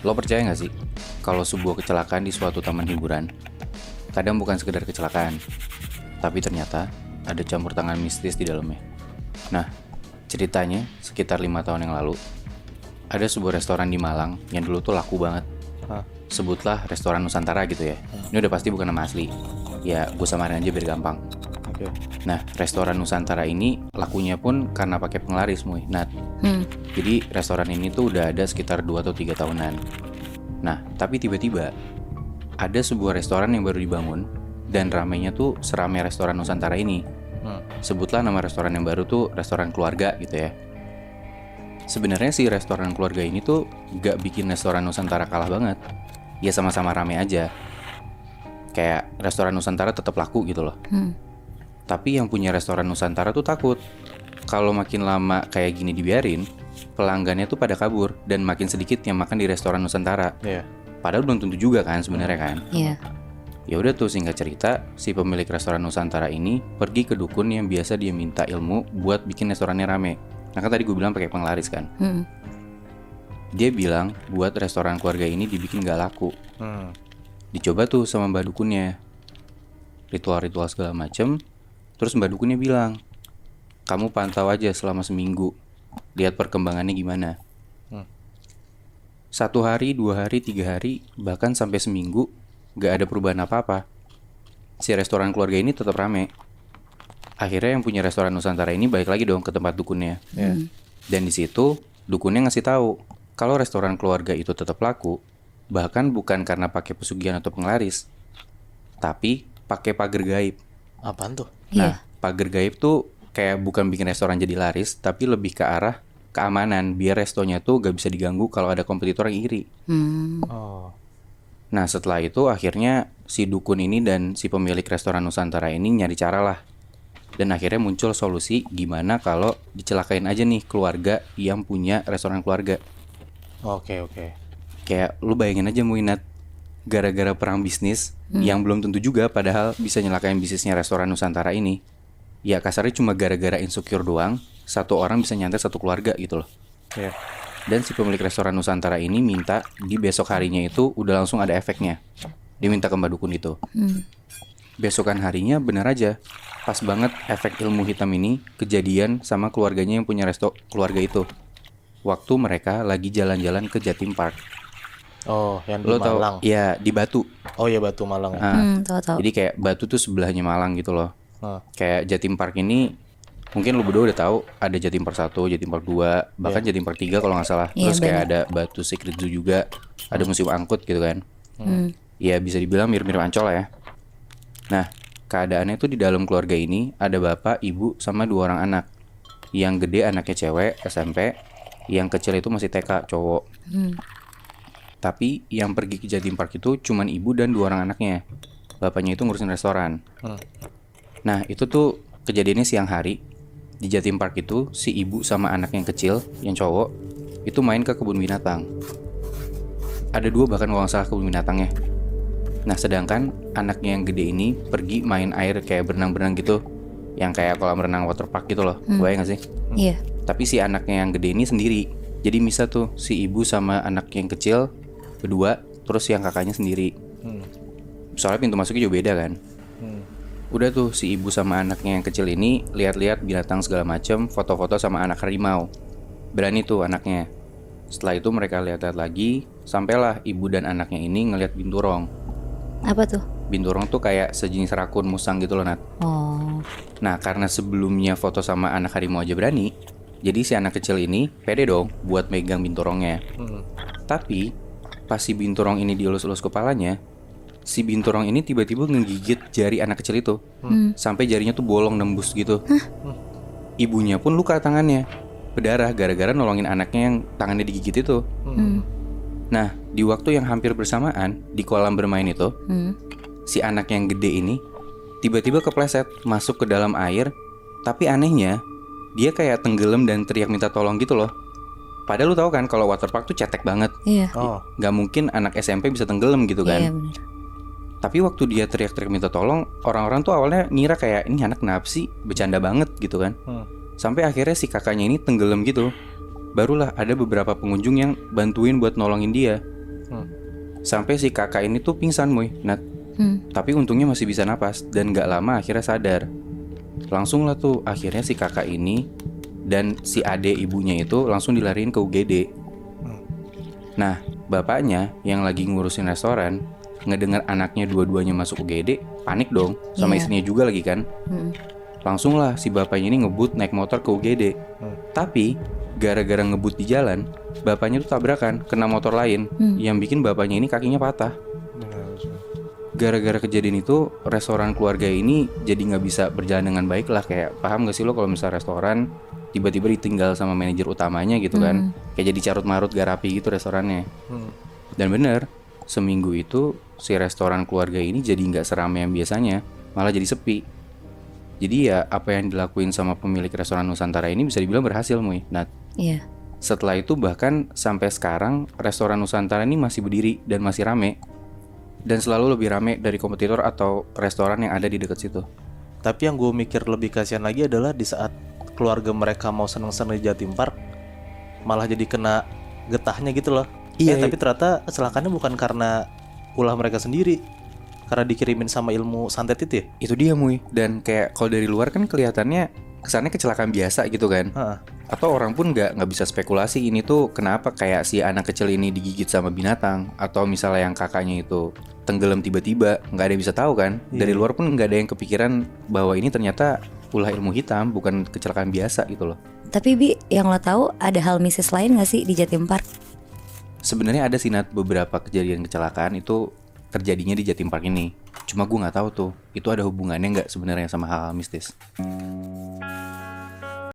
Lo percaya gak sih kalau sebuah kecelakaan di suatu taman hiburan kadang bukan sekedar kecelakaan, tapi ternyata ada campur tangan mistis di dalamnya. Nah, ceritanya sekitar 5 tahun yang lalu ada sebuah restoran di Malang yang dulu tuh laku banget. Sebutlah restoran Nusantara gitu ya. Ini udah pasti bukan nama asli. Ya, gue samarin aja biar gampang. Oke. Nah, restoran Nusantara ini lakunya pun karena pakai penglaris, Muy. Nat. Jadi restoran ini tuh udah ada sekitar 2 atau 3 tahunan. Nah, tapi tiba-tiba ada sebuah restoran yang baru dibangun dan ramainya tuh seramai restoran Nusantara ini. Sebutlah nama restoran yang baru tuh restoran keluarga gitu ya. Sebenarnya sih restoran keluarga ini tuh gak bikin restoran Nusantara kalah banget. Ya sama-sama rame aja. Kayak restoran Nusantara tetap laku gitu loh. Tapi yang punya restoran Nusantara tuh takut kalau makin lama kayak gini dibiarin, pelanggannya tuh pada kabur dan makin sedikit yang makan di restoran Nusantara. Iya. Padahal belum tentu juga kan sebenarnya kan. Iya. Ya udah tuh, singkat cerita, si pemilik restoran Nusantara ini pergi ke dukun yang biasa dia minta ilmu buat bikin restorannya rame. Nah kan tadi gue bilang pakai penglaris kan. Dia bilang buat restoran keluarga ini dibikin gak laku. Dicoba tuh sama mbak dukunnya, ritual-ritual segala macem. Terus mbak dukunnya bilang, kamu pantau aja selama seminggu, lihat perkembangannya gimana. 1 hari, 2 hari, 3 hari, bahkan sampai seminggu gak ada perubahan apa-apa. Si restoran keluarga ini tetap rame. Akhirnya yang punya restoran Nusantara ini balik lagi dong ke tempat dukunnya. Dan di situ dukunnya ngasih tahu kalau restoran keluarga itu tetap laku, bahkan bukan karena pakai pesugihan atau penglaris, tapi pakai pagar gaib. Apaan tuh? Nah, pagar gaib tuh kayak bukan bikin restoran jadi laris, tapi lebih ke arah keamanan, biar restonya tuh gak bisa diganggu kalau ada kompetitor yang iri. Oh. Nah, setelah itu akhirnya si dukun ini dan si pemilik restoran Nusantara ini nyari cara lah. Dan akhirnya muncul solusi gimana kalau dicelakain aja nih keluarga yang punya restoran keluarga. Oke. Kayak lu bayangin aja Muinat, gara-gara perang bisnis yang belum tentu juga padahal bisa nyelakain bisnisnya restoran Nusantara ini. Ya kasarnya cuma gara-gara insecure doang, satu orang bisa nyantet satu keluarga gitu loh. Iya. Dan si pemilik restoran Nusantara ini minta di besok harinya itu udah langsung ada efeknya. Dia minta ke mbak dukun itu. Besokan harinya bener aja, pas banget efek ilmu hitam ini kejadian sama keluarganya yang punya resto keluarga itu. Waktu mereka lagi jalan-jalan ke Jatim Park. Oh, yang di Lo tau? Malang. Ya di Batu. Oh iya, Batu Malang ya. Tahu. Jadi kayak Batu tuh sebelahnya Malang gitu loh. Kayak Jatim Park ini mungkin lu berdua udah tahu ada Jatim Park 1, Jatim Park 2, bahkan Jatim Park 3 kalau nggak salah. Iya, Terus kayak bener. ada Batu Secret Zoo juga, ada museum angkut gitu kan. Ya bisa dibilang mirip-mirip Ancol lah ya. Nah, keadaannya tuh di dalam keluarga ini ada bapak, ibu, sama 2 orang anak. Yang gede anaknya cewek, SMP. Yang kecil itu masih TK, cowok. Tapi yang pergi ke Jatim Park itu cuman ibu dan 2 orang anaknya. Bapaknya itu ngurusin restoran. Nah, itu tuh kejadiannya siang hari. Di Jatim Park itu si ibu sama anak yang kecil, yang cowok, itu main ke kebun binatang. Ada 2 bahkan kalau nggak salah kebun binatangnya. Nah, sedangkan anaknya yang gede ini pergi main air kayak berenang-berenang gitu, yang kayak kolam renang waterpark gitu loh. Bayang gak sih? Iya. Tapi si anaknya yang gede ini sendiri. Jadi bisa tuh si ibu sama anak yang kecil berdua, terus yang kakaknya sendiri. Soalnya pintu masuknya juga beda kan. Udah tuh si ibu sama anaknya yang kecil ini lihat-lihat binatang segala macem, foto-foto sama anak harimau. Berani tuh anaknya. Setelah itu mereka lihat-lihat lagi, sampailah ibu dan anaknya ini ngelihat binturong. Apa tuh? Binturong tuh kayak sejenis rakun musang gitu loh, Nat. Oh. Nah, karena sebelumnya foto sama anak harimau aja berani, jadi si anak kecil ini pede dong buat megang binturongnya. Tapi pas si binturong ini dielus-elus kepalanya, si binturong ini tiba-tiba ngegigit jari anak kecil itu, sampai jarinya tuh bolong nembus gitu. Ibunya pun luka tangannya, berdarah gara-gara nolongin anaknya yang tangannya digigit itu. Nah, di waktu yang hampir bersamaan di kolam bermain itu, si anak yang gede ini tiba-tiba kepleset masuk ke dalam air. Tapi anehnya dia kayak tenggelam dan teriak minta tolong gitu loh. Padahal lu tahu kan kalau waterpark tuh cetek banget. Iya. Oh. Gak mungkin anak SMP bisa tenggelam gitu kan. Iya benar. Tapi waktu dia teriak-teriak minta tolong, orang-orang tuh awalnya ngira kayak ini anak kenapa sih, bercanda banget gitu kan. Sampai akhirnya si kakaknya ini tenggelam gitu. Barulah ada beberapa pengunjung yang bantuin buat nolongin dia. Sampai si kakak ini tuh pingsan Muy, Nat. Tapi untungnya masih bisa napas dan gak lama akhirnya sadar. Langsung lah tuh akhirnya si kakak ini dan si ade ibunya itu langsung dilariin ke UGD. Nah, bapaknya yang lagi ngurusin restoran ngedengar anaknya dua-duanya masuk UGD, panik dong, sama istrinya juga lagi kan. Langsung lah si bapaknya ini ngebut naik motor ke UGD. Tapi gara-gara ngebut di jalan, bapaknya tuh tabrakan kena motor lain yang bikin bapaknya ini kakinya patah. Gara-gara kejadian itu, restoran keluarga ini jadi nggak bisa berjalan dengan baik lah. Kayak paham gak sih lo kalau misalnya restoran tiba-tiba ditinggal sama manajer utamanya gitu kan. Kayak jadi carut marut gak rapi gitu restorannya. Dan bener, seminggu itu si restoran keluarga ini jadi nggak seramai yang biasanya, malah jadi sepi. Jadi ya apa yang dilakuin sama pemilik restoran Nusantara ini bisa dibilang berhasil Muy, Nat. Iya. Setelah itu bahkan sampai sekarang restoran Nusantara ini masih berdiri dan masih rame. Dan selalu lebih rame dari kompetitor atau restoran yang ada di dekat situ. Tapi yang gue mikir lebih kasihan lagi adalah di saat keluarga mereka mau seneng-seneng di Jatim Park, malah jadi kena getahnya gitu loh. Iya, Tapi ternyata kecelakaannya bukan karena ulah mereka sendiri, karena dikirimin sama ilmu santet itu ya. Itu dia Muy. Dan kayak kalau dari luar kan kelihatannya kesannya kecelakaan biasa gitu kan. Atau orang pun nggak bisa spekulasi ini tuh kenapa kayak si anak kecil ini digigit sama binatang, atau misalnya yang kakaknya itu tenggelam tiba-tiba, nggak ada yang bisa tahu kan. Dari luar pun nggak ada yang kepikiran bahwa ini ternyata ulah ilmu hitam, bukan kecelakaan biasa gitu loh. Tapi Bi, yang lo tahu ada hal mistis lain gak sih di Jatim Park? Sebenarnya ada sih Nat, beberapa kejadian kecelakaan itu terjadinya di Jatim Park ini. Cuma gue nggak tahu tuh itu ada hubungannya nggak sebenarnya sama hal-hal mistis.